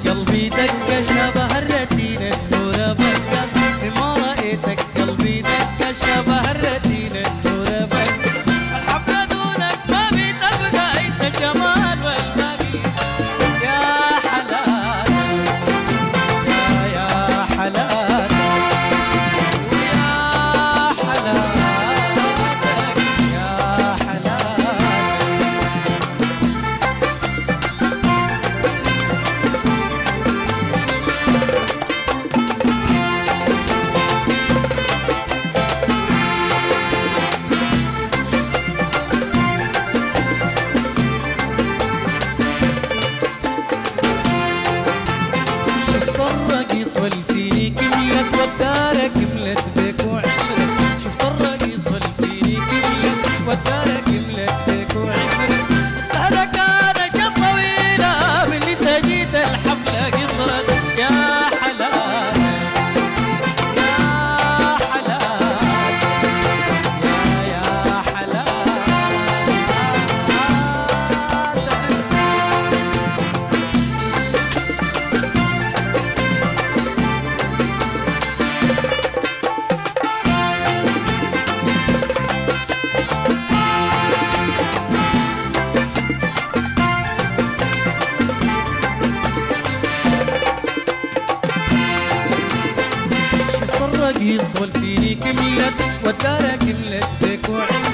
قلبي دق شبه الرتين النور بقى، ما رأيتك قلبي دق شبه الرتين النور بقى. الحفلة دونك ما بتبقى انت الجمال والباقي يا حلال يا حلال ويا حلال يا حلال. الرقيص والفيني كملت والدار كملت بك وعمرك، شفت الرقيص والفيني كملت والدار كملت بك وعمرك. السهرة كانت طويلة من اللي انت جيت الحفلة قصرت يا حلال يا حلال يا حلال. الرقيص والفيني كملت والدار كملت بك وعمرك.